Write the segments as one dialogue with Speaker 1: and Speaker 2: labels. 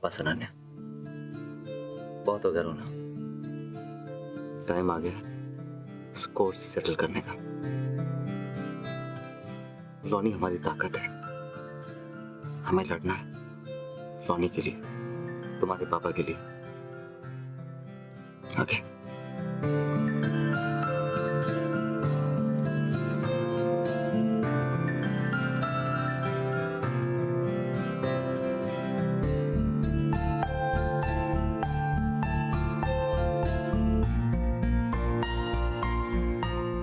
Speaker 1: बस अनन्या, बहुत हो गया रोना। टाइम आ गया स्कोर सेटल करने का। रोनी हमारी ताकत है, हमें लड़ना है रोनी के लिए, तुम्हारे पापा के लिए। ओके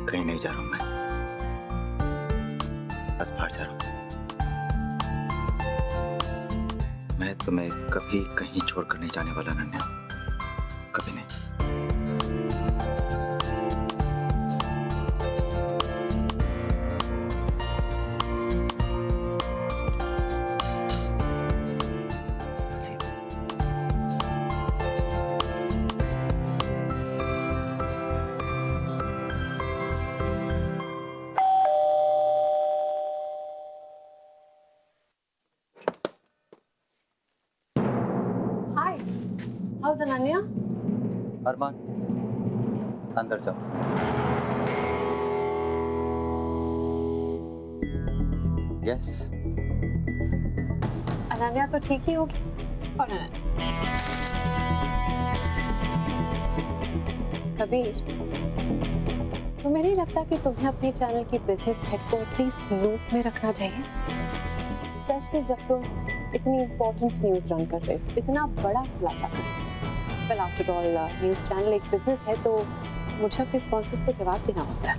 Speaker 1: कहीं नहीं जा रहा हूं मैं, बस बाहर जा रहा हूं। मैं तुम्हें कभी कहीं छोड़कर नहीं जाने वाला अनन्या, कभी नहीं।
Speaker 2: How's Ananya?
Speaker 1: अरमान, अंदर जाओ। यस,
Speaker 2: अनन्या तो ठीक ही होगी। और कबीर, तुम्हें नहीं लगता कि तुम्हें अपने चैनल की बिजनेस हेड को एटलीस्ट लूप में रखना चाहिए? स्पेशली जब तुम इतनी इम्पोर्टेंट न्यूज रन कर रहे हो, इतना बड़ा खुलासा कर रहे हो। Well, after all, news channel एक बिजनेस है, तो मुझे अपने स्पॉन्सर्स को जवाब देना होता है।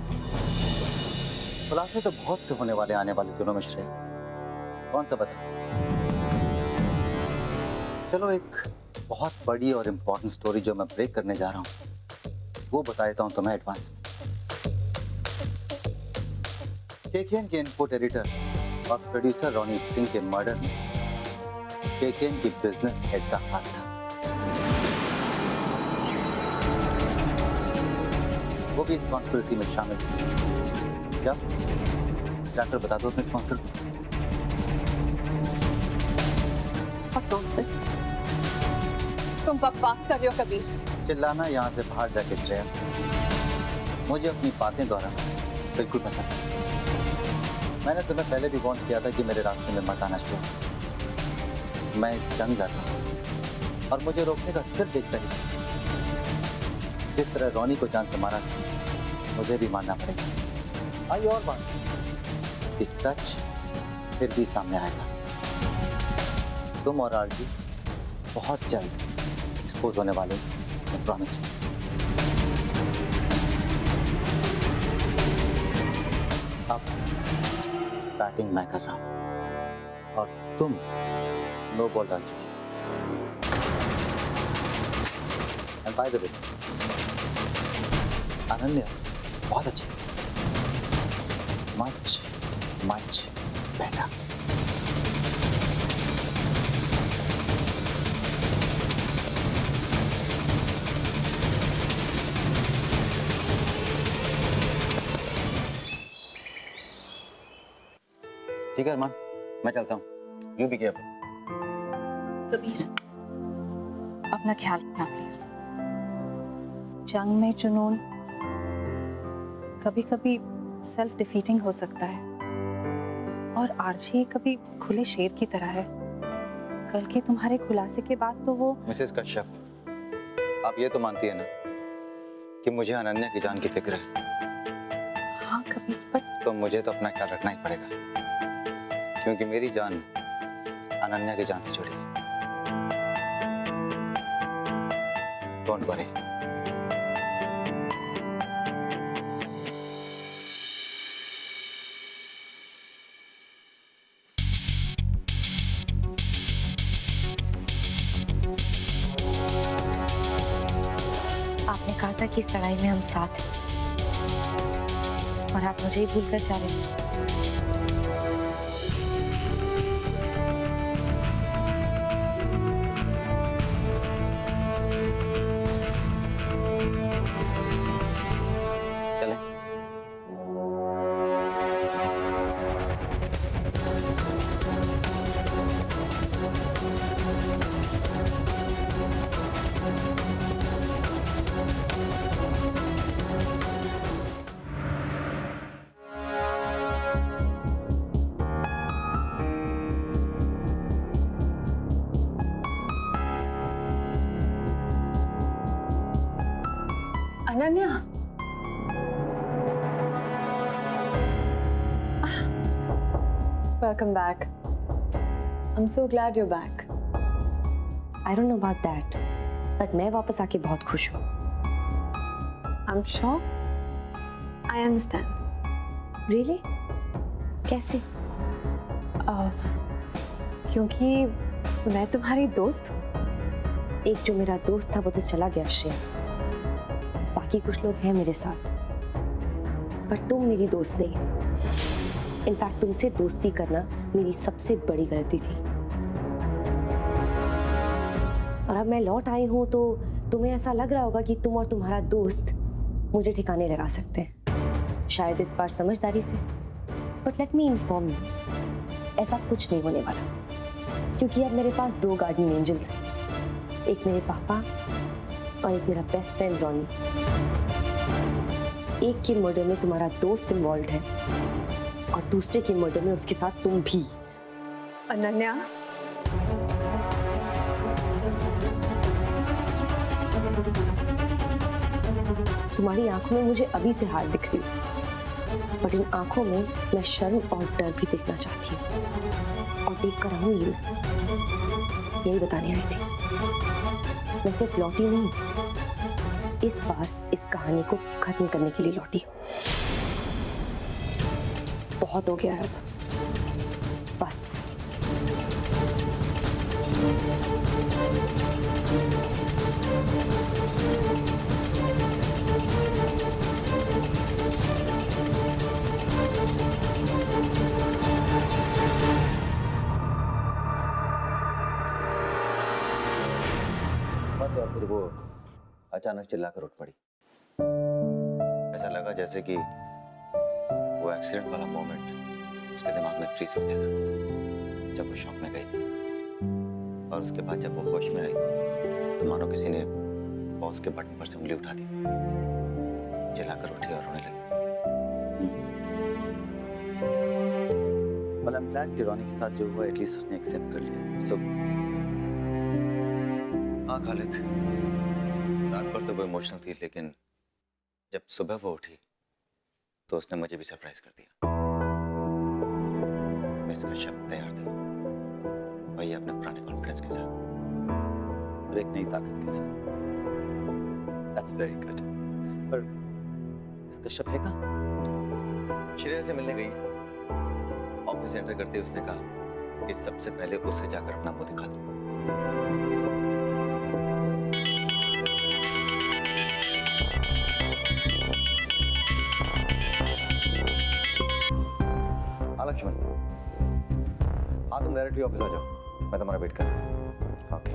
Speaker 1: खुलासे तो बहुत से होने वाले आने वाले दिनों में श्रेया, कौन सा बता। चलो एक बहुत बड़ी और इम्पोर्टेंट स्टोरी जो मैं ब्रेक करने जा रहा हूँ वो बता देता हूँ तुम्हें एडवांस में। केकेएन के इनपुट एडिटर और प्रोड्यूसर रोनी सिंह के मर्डर में केकेएन की बिजनेस हेड का हाथ था। वो भी इस कॉन्स्पिरेसी में शामिल है। क्या जाकर बता दो अपने स्पॉन्सर को।
Speaker 2: तुम बकवास कर रहे हो कबीर।
Speaker 1: चिल्लाना यहाँ से बाहर जाके श्रेया, मुझे अपनी बातें दोहराना बिल्कुल पसंद है। मैंने तुम्हें पहले भी वार्न किया था कि मेरे रास्ते में मत आना श्रेया। मैं जंग जाता हूँ और मुझे रोकने का सिर्फ एक तरीका, जिस तरह रोनी को जान से मारा था मुझे भी मानना पड़ेगा। आई और बात कि सच फिर भी सामने आएगा। तुम और आरजी बहुत जल्द एक्सपोज होने वाले, मैं प्रॉमिस। अब बैटिंग मैं कर रहा हूं और तुम नो बॉल डाल चुकी। And by the way, Ananya बहुत अच्छी, मच मच बेटर। ठीक है अरमान, मैं चलता हूँ। You be careful.
Speaker 3: कबीर, अपना ख्याल रखना प्लीज। जंग में जुनून कभी कभी सेल्फ डिफीटिंग हो सकता है, और आरजे कभी खुले शेर की तरह है। कल के तुम्हारे खुलासे के बाद तो वो।
Speaker 1: मिसेस कश्यप, आप ये तो मानती है ना कि मुझे अनन्या की जान की फिक्र है।
Speaker 3: हाँ कबीर, बट
Speaker 1: तो मुझे तो अपना ख्याल रखना ही पड़ेगा, क्योंकि मेरी जान अनन्या की जान से जुड़ी है। Don't worry.
Speaker 4: आपने कहा था कि इस लड़ाई में हम साथ हैं, और आप मुझे ही भूल कर जा रहे हैं।
Speaker 1: चलें।
Speaker 2: Ananya, welcome back. I'm so glad you're back.
Speaker 4: I don't know about that, but मैं वापस आके बहुत खुश हूँ।
Speaker 2: I'm sure. I understand.
Speaker 4: Really? कैसे?
Speaker 2: क्योंकि मैं तुम्हारी दोस्त हूँ।
Speaker 4: एक जो मेरा दोस्त था वो तो चला गया श्रेया, बाकी कुछ लोग हैं मेरे साथ, पर तुम मेरी दोस्त नहीं। इनफैक्ट तुमसे दोस्ती करना मेरी सबसे बड़ी गलती थी। और अब मैं लौट आई हूं तो तुम्हें ऐसा लग रहा होगा कि तुम और तुम्हारा दोस्त मुझे ठिकाने लगा सकते हैं, शायद इस बार समझदारी से। But let me inform you, ऐसा कुछ नहीं होने वाला, क्योंकि अब मेरे पास 2 गार्डियन एंजल्स हैं, एक मेरे पापा और एक मेरा बेस्ट फ्रेंड रॉनी। एक के मर्डर में तुम्हारा दोस्त इन्वॉल्व है और दूसरे के मर्डर में उसके साथ तुम भी।
Speaker 2: अनन्या,
Speaker 4: तुम्हारी आंखों में मुझे अभी से हार दिख रही है, बट इन आंखों में मैं शर्म और डर भी देखना चाहती हूँ, और देख कर रहूंगी। यही बताने आई थी। मैं सिर्फ लौटी नहीं, इस बार इस कहानी को खत्म करने के लिए लौटी हूँ। बहुत हो गया है अब, बस।
Speaker 1: बस और फिर वो अचानक चिल्लाकर उठ पड़ी। ऐसा लगा जैसे कि वो एक्सीडेंट वाला मोमेंट उसके दिमाग में फ्रीज हो गया था जब वो शॉक में गई थी, और उसके बाद जब वो होश में आई तो मानो किसी ने पॉज के बटन पर से उंगली उठा दी, चिल्लाकर उठी और रोने लगी। Well, I'm glad कि रॉनी के साथ जो हुआ एटलीस्ट उसने एक्सेप्ट कर लिया। So, हाँ खालिद, रात भर तो वो इमोशनल थी, लेकिन जब सुबह वो उठी तो उसने मुझे भी सरप्राइज कर दिया। मिस का शब्द तैयार थी, वही अपने पुराने कॉन्फिडेंस के साथ और एक नई ताकत के साथ। That's very good. पर इसका शब्द है कहाँ? श्रेया से मिलने गई है। ऑफिस एंटर करते उसने कहा कि सबसे पहले उसे जाकर अपना मुंह दिखा दूं। लक्ष्मण, हाँ तुम डायरेक्टली ऑफिस आ जाओ, मैं तुम्हारा वेट कर रहा हूँ। ओके।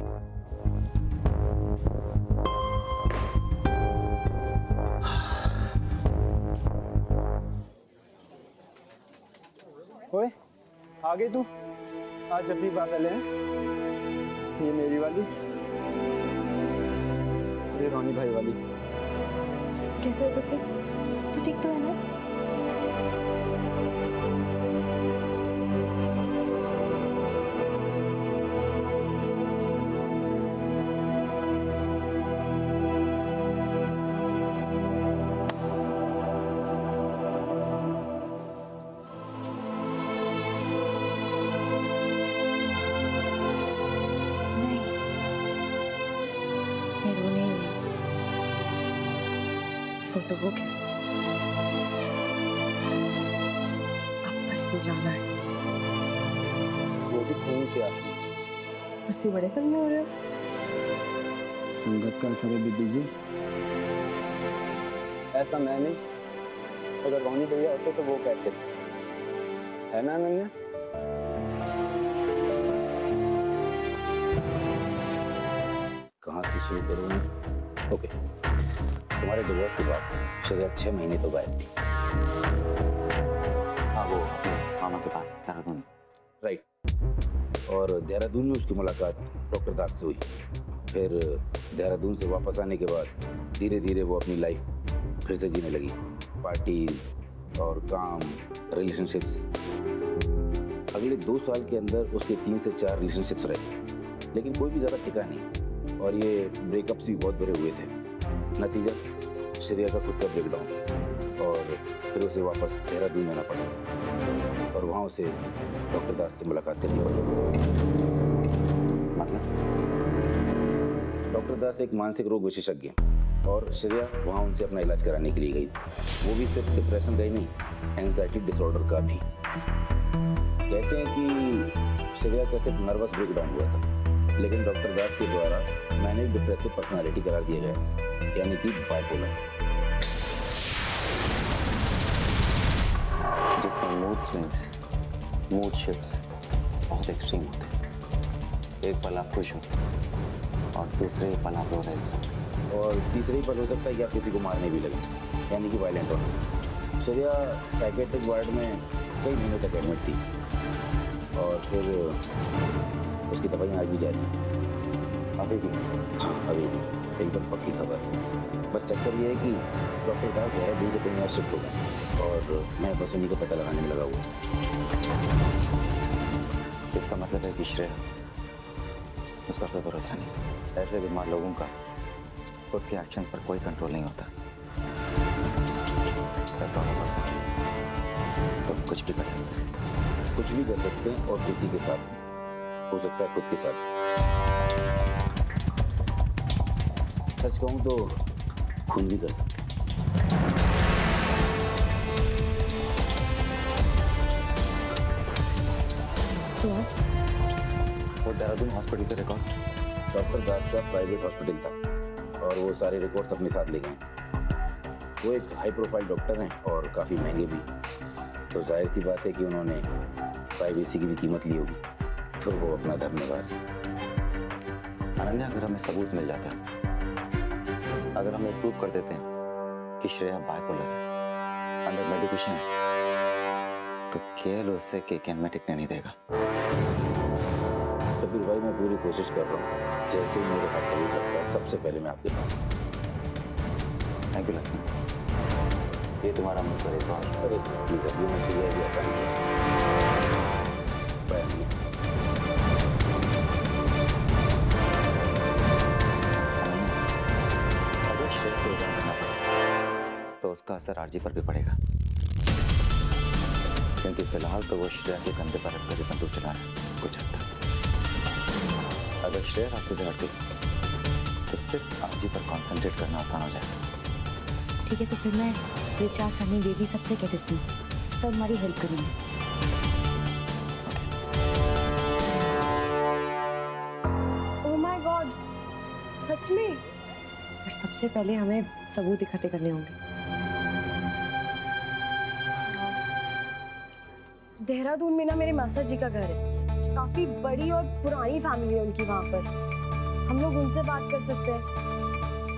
Speaker 5: ओए, आ गई तू? आज अपनी पागल है। ये मेरी वाली, ये रोनी भाई वाली।
Speaker 4: कैसे हो तुसी? तू ठीक तो है ना? तो हो गया, अब बस रुलाना है।
Speaker 5: वो भी खून के आंसू।
Speaker 2: उससे बड़े फिल्म में हो रहे हो।
Speaker 5: संगत का असर है बीबी जी। ऐसा मैं नहीं, अगर रोनी भैया होते तो वो कहते, है ना अनन्या?
Speaker 6: कहाँ से शुरू करूँ? ओके, तुम्हारे डिवोर्स के बाद श्रेया 6 महीने तो गायब थी।
Speaker 1: हाँ, वो अपने मामा के पास देहरादून।
Speaker 6: राइट। और देहरादून में उसकी मुलाकात डॉक्टर दास से हुई। फिर देहरादून से वापस आने के बाद धीरे धीरे वो अपनी लाइफ फिर से जीने लगी। पार्टीज और काम, रिलेशनशिप्स। अगले 2 साल के अंदर उसके 3 से 4 रिलेशनशिप्स रहे, लेकिन कोई भी ज़्यादा टिका नहीं, और ये ब्रेकअप्स भी बहुत बड़े हुए थे। नतीजा, श्रेया का खुद का ब्रेकडाउन और फिर उसे वापस देहरादून जाना पड़ा और वहाँ उसे डॉक्टर दास से मुलाकात करनी पड़ी।
Speaker 1: मतलब
Speaker 6: डॉक्टर दास एक मानसिक रोग विशेषज्ञ हैं और श्रेया वहाँ उनसे अपना इलाज कराने के लिए गई। वो भी सिर्फ डिप्रेशन का ही नहीं, एंजाइटी डिसऑर्डर का भी। कहते हैं कि श्रेया का सिर्फ नर्वस ब्रेकडाउन हुआ था, लेकिन डॉक्टर दास के द्वारा मैनिक डिप्रेसिव पर्सनालिटी करार दिया गया, यानी कि बाइपोलर,
Speaker 1: जिसमें मूड स्विंग्स, मूड शिफ्ट्स बहुत एक्सट्रीम होते हैं। एक पल आप खुश हो और दूसरे पल आप रो रहे हो सकते हैं।
Speaker 6: और तीसरे ही पल हो सकता है कि आप किसी को मारने भी लगे, यानी कि वायलेंट होना। श्रेया साइकेट्रिक वार्ड में कई महीनों तक एडमिट थी और फिर उसकी दवाइयाँ आज भी जारी हैं।
Speaker 1: अभी भी?
Speaker 6: हाँ, अभी भी एकदम पक्की खबर। बस चक्कर ये है कि डॉक्टर दास देहरादून से कहीं और शिफ्ट हो गए और मैं बस उन्हीं को पता लगाने में लगा हुआ हूँ।
Speaker 1: इसका मतलब है कि श्रेया, उसका कोई भरोसा नहीं। ऐसे बीमार लोगों का खुद के एक्शन पर कोई कंट्रोल नहीं होता। तो कुछ भी कर सकते हैं।
Speaker 6: कुछ भी कर सकते हैं और किसी के साथ हो सकता है, खुद के साथ। सच कहूँ तो खून भी कर सकते हैं।
Speaker 4: तो
Speaker 1: वो देहरादून हॉस्पिटल के रिकॉर्ड्स?
Speaker 6: डॉक्टर दास का प्राइवेट हॉस्पिटल था और वो सारे रिकॉर्ड्स अपने साथ ले गए। वो एक हाई प्रोफाइल डॉक्टर हैं और काफ़ी महंगे भी, तो जाहिर सी बात है कि उन्होंने प्राइवेसी की भी कीमत ली होगी, तो वो अपना धन्यवाद।
Speaker 1: अनन्या, अगर हमें सबूत मिल जाता है, अगर हम प्रूव कर देते हैं कि श्रेया बाइपोलर है, अंडर मेडिकेशन है, तो केएल उसे केकेएन में टिकने नहीं देगा।
Speaker 6: कबीर भाई, मैं पूरी कोशिश कर रहा हूँ। जैसे ही मेरे हाथ सबूत लगता है, सबसे पहले मैं आपके पास हूँ।
Speaker 1: Thank you Lakshman. ये तुम्हारा मुंह करे तो
Speaker 6: अरे प्लीज, अभी मैं क्लियर भी आसान किया। बाय अम्मी।
Speaker 1: अगर श्रेया को रिजाइन करना पड़ा तो उसका असर आरजी पर भी पड़ेगा, क्योंकि फिलहाल तो वो श्रेया के कंधे पर रखकर बंदूक चला रहा है कुछ हद तक। अगर श्रेया रास्ते से हट गई तो सिर्फ आरजी पर कंसंट्रेट करना आसान हो जाएगा।
Speaker 4: ठीक है, तो फिर मैं रिचा, सनी, बेबी सबसे कह देती हूँ, सब हमारी हेल्प करेंगे।
Speaker 2: ओह माय गॉड, सच में?
Speaker 4: और सबसे पहले हमें सबूत इकट्ठे करने होंगे।
Speaker 7: देहरादून में ना मेरे मास्टर जी का घर है। काफी बड़ी और पुरानी फैमिली है उनकी वहाँ पर। हम लोग उनसे बात कर सकते हैं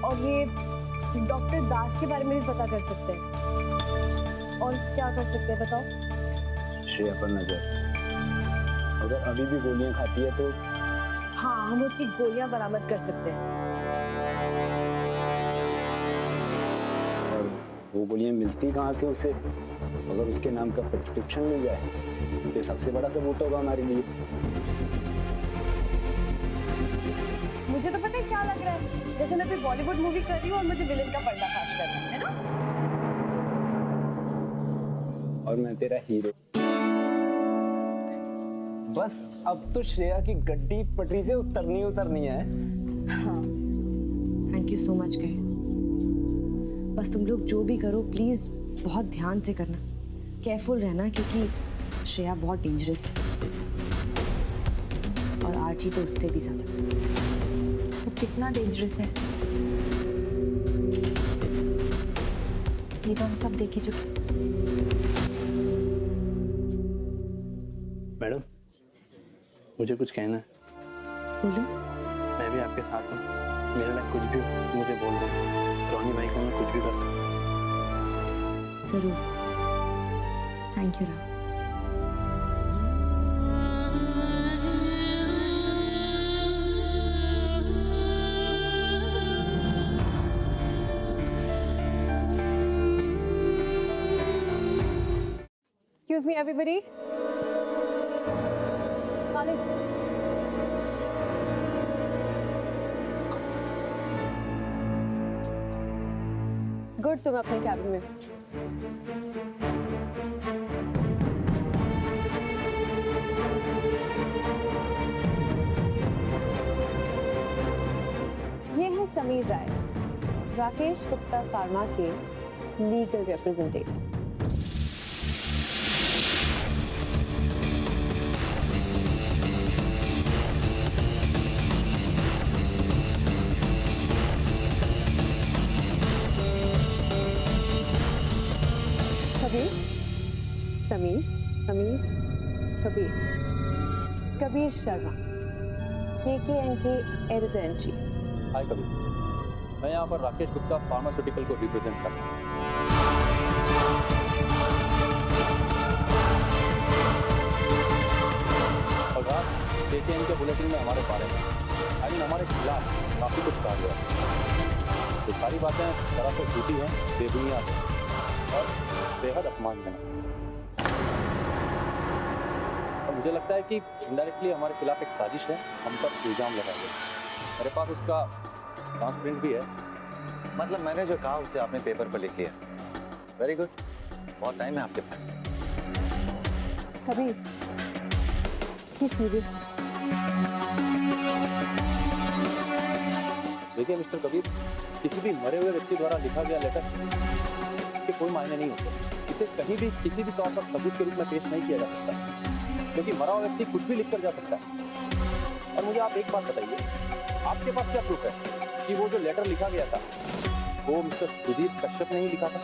Speaker 7: और ये डॉक्टर दास के बारे में भी पता कर सकते हैं। और क्या कर सकते हैं बताओ?
Speaker 5: श्रेया पर नजर, अगर अभी भी गोलियां खाती है तो
Speaker 7: हाँ, हम उसकी गोलियां बरामद कर सकते हैं।
Speaker 5: और वो गोलियां मिलती कहाँ से उसे? अगर उसके नाम का प्रिस्क्रिप्शन मिल जाए तो ये सबसे बड़ा सबूत होगा हमारे लिए।
Speaker 7: मुझे तो पता है क्या लग रहा है, जैसे मैं कोई बॉलीवुड मूवी कर रही हूँ और मुझे विलेन का पर्दाफाश करना है ना?
Speaker 5: और मैं तेरा हीरो। बस अब तो श्रेया की गड्डी पटरी से उतरनी है।
Speaker 4: Thank you so much guys. बस तुम लोग जो भी करो प्लीज बहुत ध्यान से करना, केयरफुल रहना, क्योंकि श्रेया बहुत डेंजरस है और आर्ची तो उससे भी ज्यादा।
Speaker 3: वो कितना डेंजरस है ये तो हम सब देख ही चुके।
Speaker 5: मैडम, मुझे कुछ कहना है।
Speaker 4: बोलो।
Speaker 5: मैं भी आपके साथ हूँ। मेरे लिए कुछ भी मुझे बोल दो। रोनी भाई को मैं कुछ भी कर सकता हूँ।
Speaker 4: जरूर। Thank you Ram.
Speaker 2: Excuse me, everybody. Good, तुम अपने कैबिन में। ये है समीर राय, राकेश गुप्ता फार्मा के legal representative. Sameer, Sameer, Kabir, Kabir Sharma, KKN के एडिटर इन चीफ।
Speaker 8: हाय कबीर, मैं यहाँ पर राकेश गुप्ता फार्मास्यूटिकल को रिप्रेजेंट कर रहा हूँ। और रात KKN के बुलेटिन में हमारे बारे में हमारे खिलाफ काफ़ी कुछ कहा गया। तो सारी बातें दरअसल झूठी हैं, बेबुनियाद हैं और बेहद अपमानजनक। और मुझे लगता है कि इनडायरेक्टली हमारे खिलाफ एक साजिश है, हम पर इल्जाम लगाया गया। मेरे पास उसका ट्रांसप्रिंट भी है।
Speaker 1: मतलब मैंने जो कहा उसे आपने पेपर पर लिख लिया। वेरी गुड, बहुत टाइम है आपके पास।
Speaker 2: कबीर,
Speaker 8: देखिए मिस्टर कबीर, किसी भी मरे हुए व्यक्ति द्वारा लिखा गया लेटर इसके कोई मायने नहीं होते। इसे कहीं भी किसी भी तौर पर सबूत के रूप में पेश नहीं किया जा सकता, क्योंकि मरा हुआ व्यक्ति कुछ भी लिखकर जा सकता है। और मुझे आप एक बात बताइए, आपके पास क्या प्रूफ है कि वो जो लेटर लिखा गया था वो मिस्टर सुधीर कश्यप ने ही लिखा था?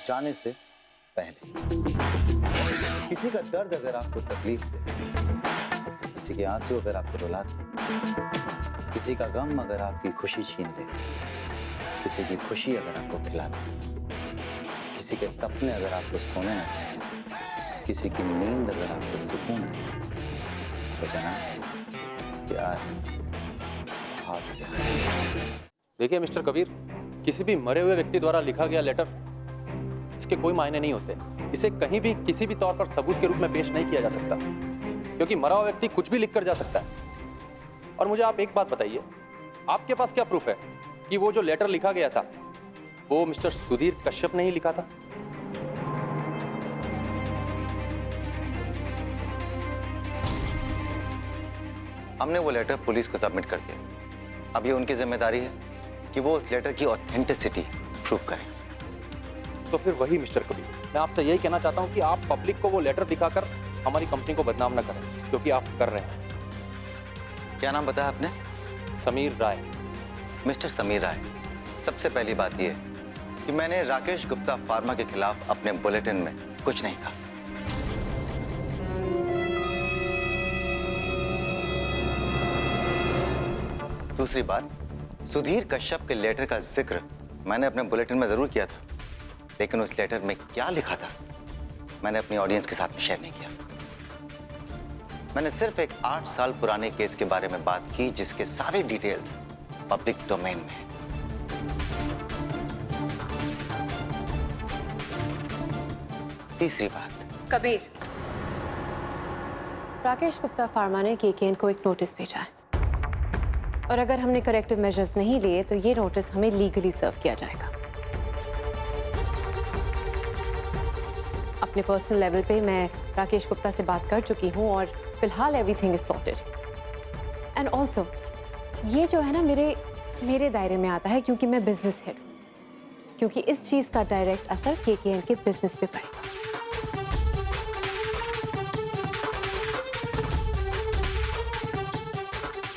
Speaker 1: जाने से पहले किसी का दर्द अगर आपको तकलीफ दे, किसी के आंसू अगर आपको रुला दे, किसी का गम अगर आपकी खुशी छीन ले, किसी की खुशी अगर आपको खिला दे, किसी के सपने अगर आपको सोने न दें, किसी की नींद अगर आपको सुकून दे, तो कहना प्यार, बहुत प्यार।
Speaker 8: देखिए मिस्टर कबीर, किसी भी मरे हुए व्यक्ति द्वारा लिखा गया लेटर इसके कोई मायने नहीं होते। इसे कहीं भी किसी भी तौर पर सबूत के रूप में पेश नहीं किया जा सकता, क्योंकि मरा हुआ व्यक्ति कुछ भी लिखकर जा सकता है। और मुझे आप एक बात बताइए, आपके पास क्या प्रूफ है कि वो जो लेटर लिखा गया था वो मिस्टर सुधीर कश्यप ने ही लिखा था?
Speaker 1: हमने वो लेटर पुलिस को सबमिट कर दिया। अब ये उनकी जिम्मेदारी है कि वो उस लेटर की ऑथेंटिसिटी प्रूव करें।
Speaker 8: तो फिर वही मिस्टर कबीर, मैं आपसे यही कहना चाहता हूं कि आप पब्लिक को वो लेटर दिखाकर हमारी कंपनी को बदनाम न करें, क्योंकि आप कर रहे हैं।
Speaker 1: क्या नाम बताया आपने?
Speaker 8: समीर राय।
Speaker 1: मिस्टर समीर राय, सबसे पहली बात यह है कि मैंने राकेश गुप्ता फार्मा के खिलाफ अपने बुलेटिन में कुछ नहीं कहा। दूसरी बात, सुधीर कश्यप के लेटर का जिक्र मैंने अपने बुलेटिन में जरूर किया था, लेकिन उस लेटर में क्या लिखा था मैंने अपनी ऑडियंस के साथ में शेयर नहीं किया। मैंने सिर्फ एक 8 साल पुराने केस के बारे में बात की जिसके सारे डिटेल्स पब्लिक डोमेन में हैं। तीसरी बात,
Speaker 2: कबीर, राकेश गुप्ता फार्मा ने KKN को एक नोटिस भेजा है, और अगर हमने करेक्टिव मेजर्स नहीं लिए तो ये नोटिस हमें लीगली सर्व किया जाएगा। अपने पर्सनल लेवल पे मैं राकेश गुप्ता से बात कर चुकी हूँ और फिलहाल everything is sorted. And also ये जो है ना मेरे दायरे में आता है, क्योंकि मैं बिजनेस हेड हूँ, क्योंकि इस चीज का डायरेक्ट असर KKN के बिजनेस पे पड़ेगा।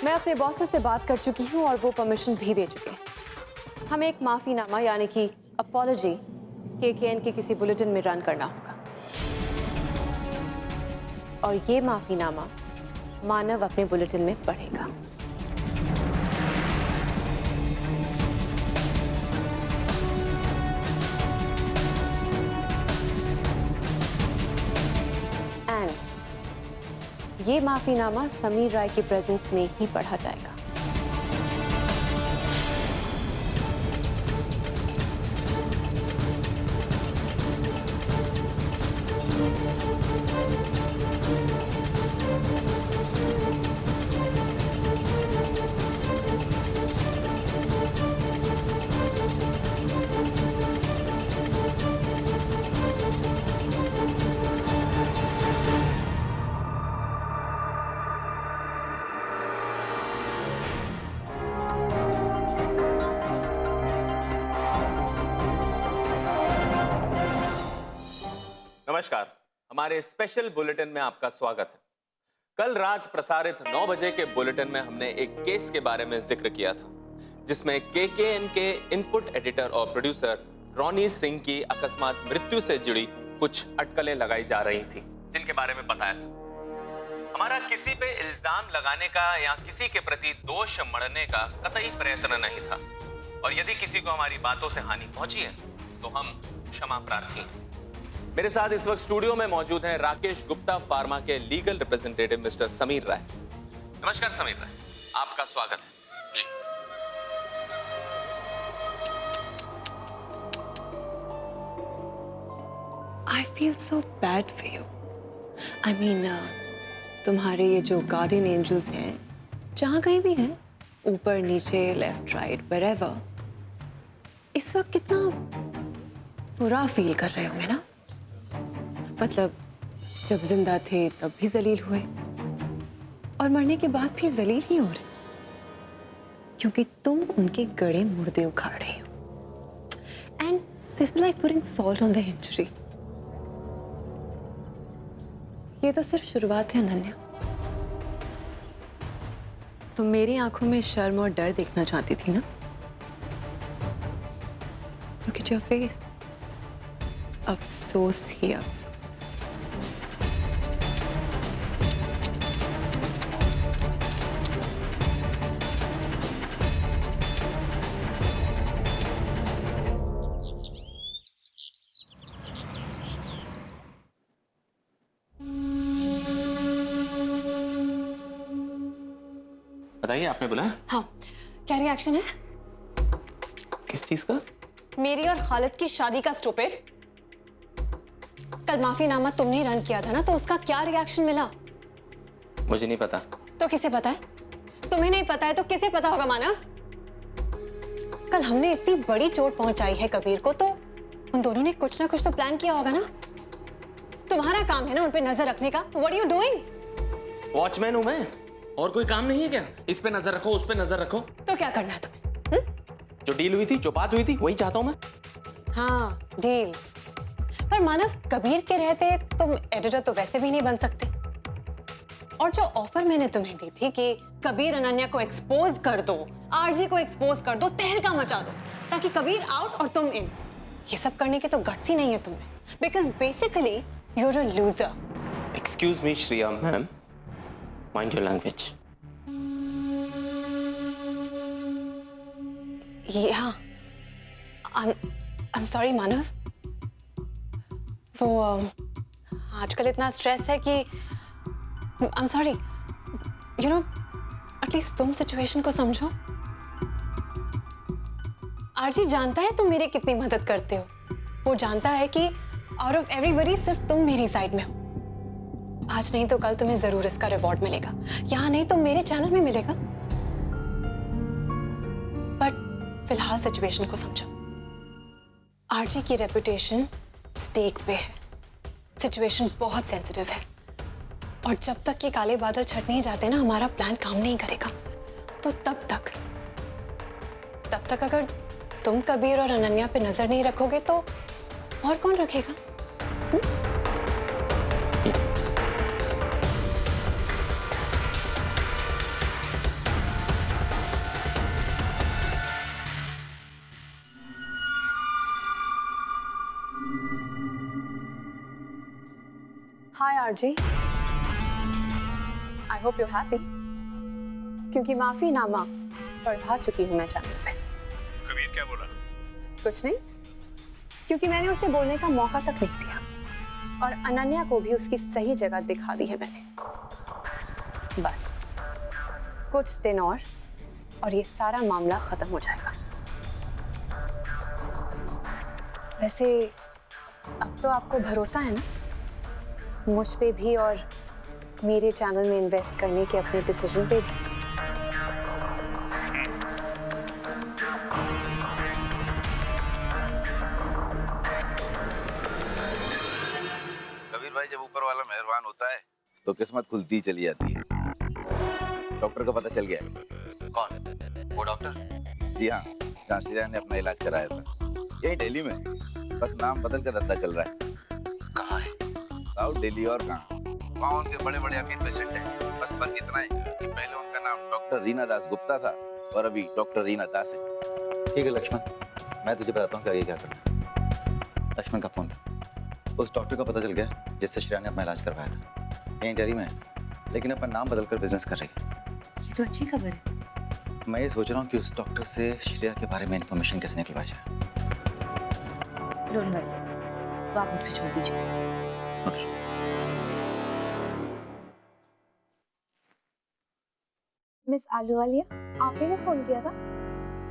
Speaker 2: मैं अपने बॉसेस से बात कर चुकी हूँ और वो परमिशन भी दे चुके हैं। हमें एक माफीनामा यानी कि अपॉलॉजी KKN के किसी बुलेटिन में रन करना होगा, और ये माफीनामा मानव अपने बुलेटिन में पढ़ेगा। एंड ये माफीनामा समीर राय के प्रेजेंस में ही पढ़ा जाएगा।
Speaker 9: नमस्कार, हमारे स्पेशल बुलेटिन में आपका स्वागत है। कल रात प्रसारित 9 बजे के बुलेटिन में हमने एक केस के बारे में जिक्र किया था, जिसमें केकेएन के इनपुट एडिटर और प्रोड्यूसर रॉनी सिंह की अकस्मात मृत्यु से जुड़ी कुछ अटकलें लगाई जा रही थी, जिनके बारे में बताया था। हमारा किसी पे इल्जाम लगाने का या किसी के प्रति दोष मढ़ने का कतई प्रयत्न नहीं था, और यदि किसी को हमारी बातों से हानि पहुंची है तो हम क्षमा प्रार्थी हैं। मेरे साथ इस वक्त स्टूडियो में मौजूद हैं राकेश गुप्ता फार्मा के लीगल रिप्रेजेंटेटिव मिस्टर समीर राय। नमस्कार समीर राय, आपका स्वागत है। जी।
Speaker 2: I feel so bad for you. I mean, तुम्हारे ये जो गार्डियन एंजल्स हैं, जहाँ कहीं भी हैं, ऊपर नीचे लेफ्ट राइट wherever, इस वक्त कितना बुरा फील कर रहे होंगे ना। मतलब जब जिंदा थे तब भी जलील हुए और मरने के बाद भी जलील ही हो रहे, क्योंकि तुम उनके गड़े मुर्दे उखाड़ रहे हो। And this is like putting salt on the injury. ये तो सिर्फ शुरुआत है अनन्या। तुम मेरी आंखों में शर्म और डर देखना चाहती थी ना। Look at your face. अफसोस ही अफसोस।
Speaker 9: बताइए, आपने बुलाया?
Speaker 10: हाँ, क्या रिएक्शन है?
Speaker 9: किस चीज का?
Speaker 10: मेरी और खालिद की शादी का स्टूपिड। कल माफीनामा तुमने ही रन किया था ना, तो उसका क्या रिएक्शन मिला?
Speaker 9: मुझे नहीं पता।
Speaker 10: तो किसे पता है? तुम्हें नहीं पता है तो किसे पता होगा मानव? कल हमने इतनी बड़ी चोट पहुंचाई है कबीर को, तो उन दोनों ने कुछ ना कुछ तो प्लान किया होगा ना। तुम्हारा काम है ना उन पे नजर रखने का। What are you doing?
Speaker 9: Watchman हूं मैं, और कोई काम नहीं है क्या? इस पे नजर रखो, उस पे नजर रखो।
Speaker 10: तो क्या करना है तुम्हें?
Speaker 9: जो डील हुई थी, जो बात हुई थी, वही चाहता हूं मैं।
Speaker 10: हाँ, डील। पर मानव, कबीर के रहते तुम एडिटर तो वैसे भी नहीं बन सकते। और जो ऑफर मैंने तुम्हें दी थी कि कबीर अनन्या को एक्सपोज कर दो, आरजी को एक्सपोज कर दो, तहलका मचा दो, ताकि कबीर आउट और तुम इन, ये सब करने की तो गट्स ही नहीं है तुम्हें। Because basically you are a loser.
Speaker 9: Excuse me Shriya ma'am, mind your language.
Speaker 10: Yeah, I'm sorry Manav. वो आजकल इतना स्ट्रेस है कि I'm sorry, you know, at least तुम सिचुएशन को समझो। आरजी जानता है तुम मेरी कितनी मदद करते हो। वो जानता है कि आउट ऑफ एवरीबॉडी सिर्फ तुम मेरी साइड में हो। आज नहीं तो कल तुम्हें जरूर इसका रिवॉर्ड मिलेगा, यहाँ नहीं तो मेरे चैनल में मिलेगा। बट फिलहाल सिचुएशन को समझो। आरजी की रेपुटेशन स्टेक पे है। सिचुएशन बहुत सेंसिटिव है, और जब तक ये काले बादल छट नहीं जाते ना, हमारा प्लान काम नहीं करेगा। तो तब तक अगर तुम कबीर और अनन्या पे नजर नहीं रखोगे तो और कौन रखेगा? Hi RG, I hope you happy, क्योंकि माफीनामा पढ़ा चुकी हूँ मैं चैनल पे।
Speaker 11: कबीर क्या बोला?
Speaker 10: कुछ नहीं, क्योंकि मैंने उसे बोलने का मौका तक नहीं दिया, और अनन्या को भी उसकी सही जगह दिखा दी है मैंने। बस कुछ दिन और ये सारा मामला खत्म हो जाएगा। वैसे अब तो आपको भरोसा है ना मुझ पे भी और मेरे चैनल में इन्वेस्ट करने के अपने डिसीजन पे भी?
Speaker 6: कबीर भाई, जब ऊपर वाला मेहरबान होता है तो किस्मत खुलती ही चली जाती है। डॉक्टर का पता चल गया है।
Speaker 1: कौन? वो डॉक्टर?
Speaker 6: जी हाँ, जहाँ श्रेया ने अपना इलाज कराया था, यही दिल्ली में। बस नाम बदल कर धंधा चल रहा है।
Speaker 1: कहाँ है?
Speaker 6: साउथ दिल्ली और कहाँ, वहाँ उनके बड़े बड़े अमीर पेशेंट हैं। बस फर्क इतना है कि पहले उनका नाम डॉक्टर रीना दास गुप्ता था और अभी डॉक्टर रीना दास है।
Speaker 1: ठीक है लक्ष्मण, मैं तुझे बताता हूँ कि आगे क्या करना। लक्ष्मण का फोन था, उस डॉक्टर का पता चल गया जिससे श्रेया ने अपना इलाज करवाया था। यहीं दिल्ली में है, लेकिन अपना नाम बदलकर बिजनेस कर रही है।
Speaker 4: ये तो अच्छी खबर है।
Speaker 1: मैं ये सोच रहा हूँ कि उस डॉक्टर से श्रेया के बारे में इंफॉर्मेशन कैसे निकलवाई जाए।
Speaker 4: डोंट वरी, तो आप मुझ पे छोड़ दीजिए।
Speaker 1: ओके।
Speaker 7: मिस आलूवालिया, आपने ने फोन किया था?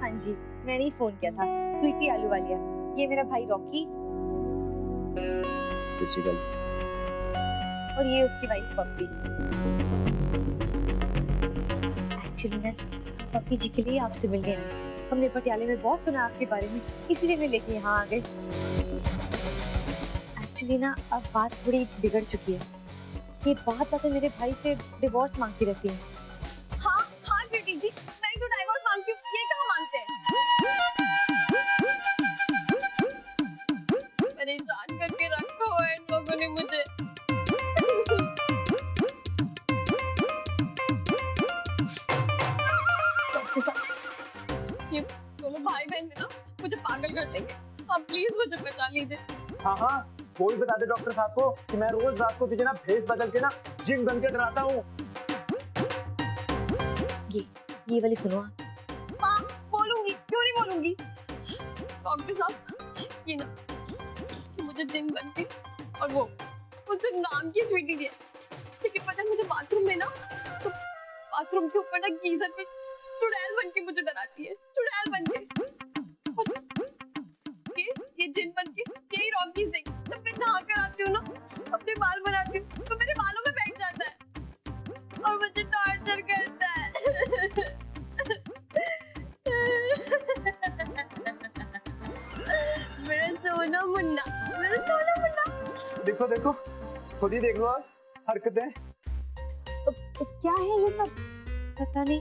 Speaker 11: हाँ जी, मैंने ही फोन किया था। स्वीटी आलूवालिया, ये मेरा भाई रॉकी और ये उसकी वाइफ पप्पी। एक्चुअली मैं पप्पी जी के लिए आपसे मिलने आई। हमने पटियाले में बहुत सुना आपके बारे में, इसीलिए मैं लेके यहाँ आ गई। एक्चुअली ना अब बात थोड़ी बिगड़ चुकी है। ये बात मेरे भाई से डिवोर्स मांगती रहती है।
Speaker 7: हाँ हाँ स्वीटी जी, मैं तो डाइवोर्स मांगती हूँ, ये कहाँ मांगते हैं? परेशान करके रखा हुआ है इन लोगों ने मुझे। ये दोनों भाई बहन है ना, मुझे पागल कर देंगे। आप प्लीज मुझे बचा लीजिए।
Speaker 5: हाँ हाँ, वो भी बता दे डॉक्टर साहब को कि मैं रोज रात को तुझे ना भेस बदल के ना जिन बन के डराता हूँ।
Speaker 11: ये वाली सुनो आप।
Speaker 7: हाँ बोलूंगी, क्यों नहीं बोलूंगी। डॉक्टर साहब ये ना कि मुझे जिन बनती और वो सिर्फ नाम की स्वीटी जी है, लेकिन पता है मुझे बाथरूम में ना, तो बाथरूम के ऊपर ना गीजर पे चुड़ैल बन के मुझे डराती है। चुड़ैल बन के ये जिन बन के यही रॉकी सिंह जब मैं नहा कर आती हूँ ना, अपने बाल बनाती हूँ तो मेरे बालों में बैठ जाता है और मुझे टॉर्चर करता है। मेरा सोना मुन्ना, मेरा सोना मुन्ना।
Speaker 5: देखो देखो, खुद ही देख लो आप हरकतें।
Speaker 7: क्या है ये सब?
Speaker 11: पता नहीं,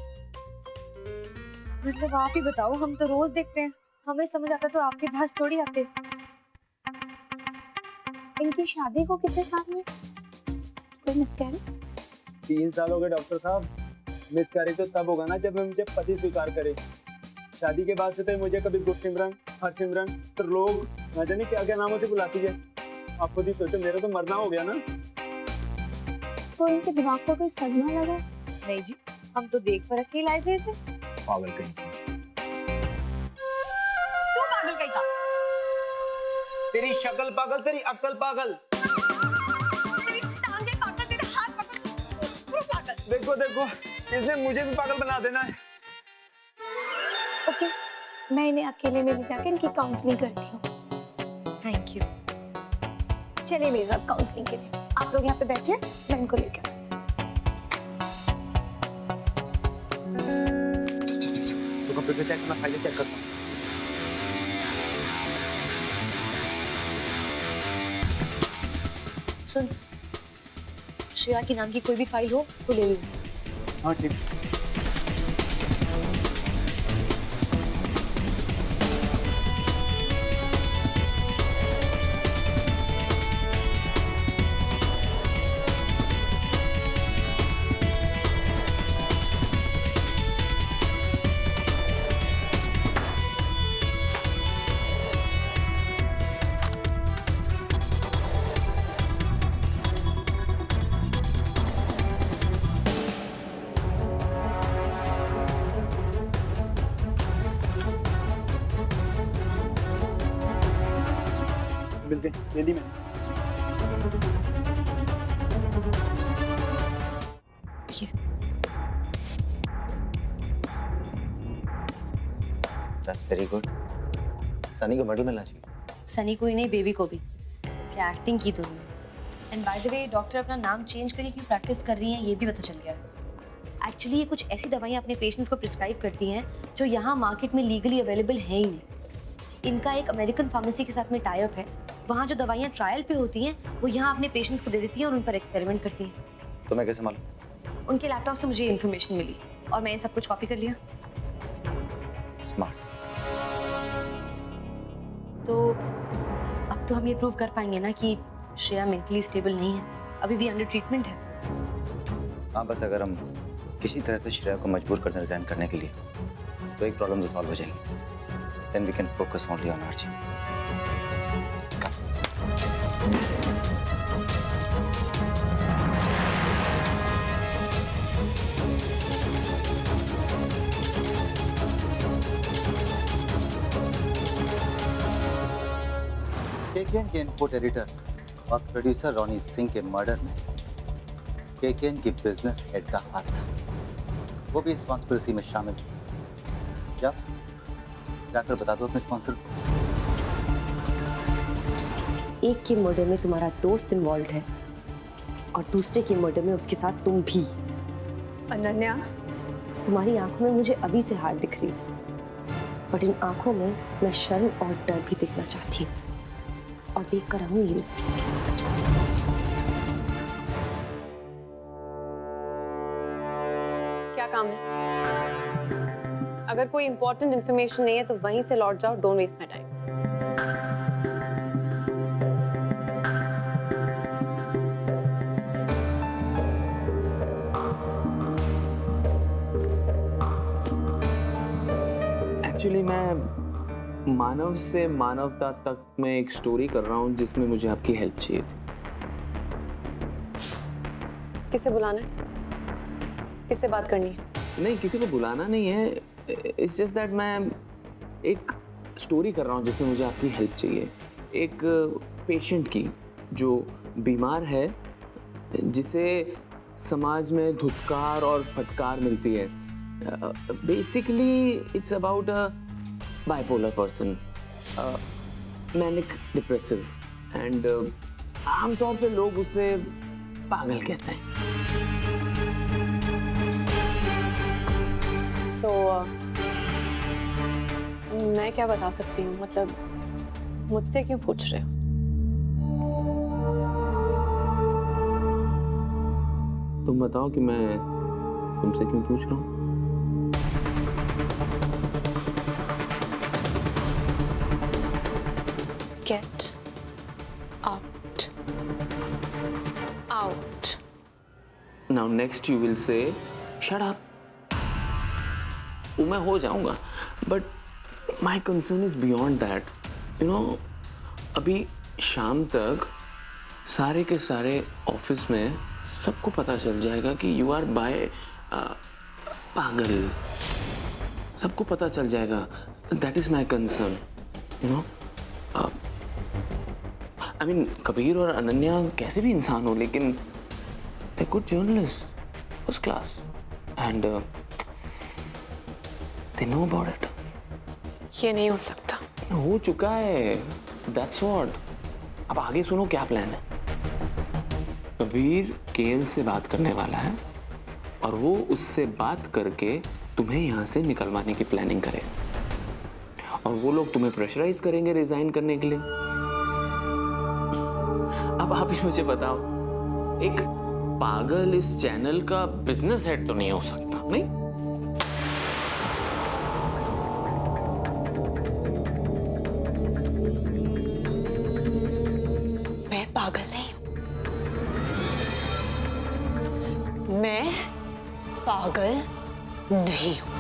Speaker 11: मतलब आप ही बताओ, हम तो रोज देखते हैं, हमें समझ आता तो आपके पास थोड़ी आते।
Speaker 7: इनकी शादी को कितने साल में? कोई मिसकैरेज?
Speaker 5: 3 साल हो गए डॉक्टर साहब। मिसकैरेज तो तब होगा ना जब मुझे पति स्वीकार करे। शादी के बाद से तो मुझे कभी गुरसिमरन, हरसिमरन, तो लोग न जाने क्या क्या नामों से बुलाती है। आप खुद ही सोचो, मेरा तो मरना हो गया ना।
Speaker 7: तो इनके दिमाग को कोई सदमा लगा?
Speaker 11: नहीं जी, हम तो देख पर अकेले आए थे इसे।
Speaker 5: पागल कहीं।
Speaker 7: तू पागल कहीं का?
Speaker 5: तेरी शक्ल पागल, तेरी अक्ल पागल।
Speaker 7: तेरी टांगे पागल, तेरे हाथ पागल, तू पागल।
Speaker 5: देखो देखो, इसने मुझे भी पागल बना देना है।
Speaker 7: ओके, मैं इन्हें अकेले में ले जाकर इनकी काउंसलिंग करती हूँ। Thank you. चलिए मेरे साथ काउंसलिंग के लिए। आप लोग यहाँ पे बैठिए, मैं इनको लेकर
Speaker 5: कंप्यूटर चेक करना, फाइलें चेक करता हूँ।
Speaker 11: सुन, श्रेया के नाम की कोई भी फाइल हो तो ले लो।
Speaker 5: हाँ ठीक। मिलते हैं, ले ली मैंने।
Speaker 1: That's very good. सनी को मेडल मिलना चाहिए।
Speaker 4: सनी को ही नहीं, बेबी को भी। क्या एक्टिंग की तुमने। And by the way, doctor अपना नाम चेंज करके क्यों प्रैक्टिस कर रही हैं ये भी पता चल गया है। एक्चुअली ये कुछ ऐसी दवाइयाँ अपने पेशेंट्स को प्रिस्क्राइब करती हैं जो यहाँ मार्केट में लीगली अवेलेबल है ही नहीं। इनका एक अमेरिकन फार्मेसी के साथ में टाई अप है। वहाँ जो दवाइयाँ ट्रायल पे होती हैं वो यहाँ अपने पेशेंट्स को दे देती हैं और उन पर एक्सपेरिमेंट करती हैं।
Speaker 1: तुम्हें कैसे मालूम?
Speaker 4: उनके लैपटॉप से मुझे इन्फॉर्मेशन मिली और मैं ये सब कुछ कॉपी कर लिया।
Speaker 1: स्मार्ट।
Speaker 4: तो अब तो हम ये प्रूव कर पाएंगे ना कि श्रेया मेंटली स्टेबल नहीं है, अभी भी अंडर ट्रीटमेंट है।
Speaker 1: हाँ, बस अगर हम किसी तरह से श्रेया को मजबूर कर दें रिजाइन करने के लिए तो एक प्रॉब्लम तो सॉल्व हो जाएगी। Then we can focus only on Archie. KKN के इनपुट एडिटर और प्रोड्यूसर रोनी सिंह के मर्डर में केकेएन की बिजनेस हेड का हाथ था, वो भी इस कॉन्स्पिरेसी में शामिल है। जाकर बता दो अपने स्पॉन्सर को।
Speaker 4: एक के मर्डर में तुम्हारा दोस्त इन्वॉल्व है और दूसरे के मर्डर में उसके साथ तुम भी।
Speaker 2: अनन्या,
Speaker 4: तुम्हारी आंखों में मुझे अभी से हार दिख रही है, बट इन आंखों में मैं शर्म और डर भी देखना चाहती हूँ और देख कर रहूंगी मैं।
Speaker 2: क्या काम है? अगर कोई इंपॉर्टेंट इंफॉर्मेशन नहीं है तो वहीं से लौट जाओ, don't waste my time.
Speaker 5: Actually मैं मानव से मानवता तक में एक स्टोरी कर रहा हूँ जिसमें मुझे आपकी हेल्प चाहिए थी।
Speaker 2: किसे बुलाना है? किससे बात करनी है?
Speaker 5: नहीं, किसी को बुलाना नहीं है, इट्स जस्ट दैट मैं एक स्टोरी कर रहा हूँ जिसमें मुझे आपकी हेल्प चाहिए। एक पेशेंट की जो बीमार है, जिसे समाज में धुतकार और फटकार मिलती है। Basically it's about a bipolar person, manic depressive, and आमतौर पे लोग उसे पागल कहते हैं।
Speaker 2: So, मैं क्या बता सकती हूँ? मतलब मुझसे क्यों पूछ रहे हो?
Speaker 5: तुम बताओ कि मैं तुमसे क्यों पूछ रहा हूँ।
Speaker 2: Get out. Out.
Speaker 5: Now next you will say, shut up. वो मैं हो जाऊंगा, but my concern is beyond that. You know, अभी शाम तक सारे के सारे ऑफिस में सबको पता चल जाएगा कि you are by पागल। सबको पता चल जाएगा। That is my concern. You know. I mean, Kabir और अनन्या कैसे भी इंसान हो, लेकिन they're good journalists, first class, and they know about it.
Speaker 2: ये नहीं हो सकता।
Speaker 5: हो चुका है, that's what. अब आगे सुनो क्या प्लान है। कबीर केएल से बात करने वाला है और वो उससे बात करके तुम्हें यहाँ से निकलवाने की प्लानिंग करेगा और वो लोग तुम्हें प्रेशराइज करेंगे रिजाइन करने के लिए। अब आप ही मुझे बताओ, एक पागल इस चैनल का बिजनेस हेड तो नहीं हो सकता, नहीं?
Speaker 10: मैं पागल नहीं हूं। मैं पागल नहीं हूं।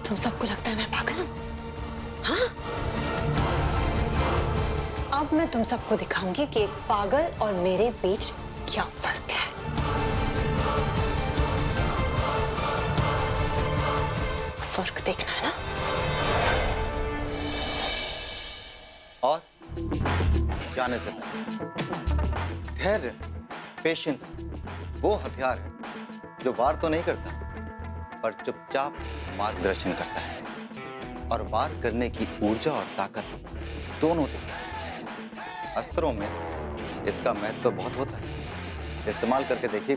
Speaker 10: तुम सबको लगता है मैं पागल हूं? हाँ? अब मैं तुम सबको दिखाऊंगी कि एक पागल और मेरे बीच क्या फर्क है। फर्क देखना है ना?
Speaker 1: और जाने से पहले धैर्य, पेशेंस वो हथियार है जो वार तो नहीं करता पर चुपचाप मार्गदर्शन करता है और वार करने की ऊर्जा और ताकत दोनों देता है। अस्त्रों में इसका महत्व बहुत होता है, इस्तेमाल करके देखिए।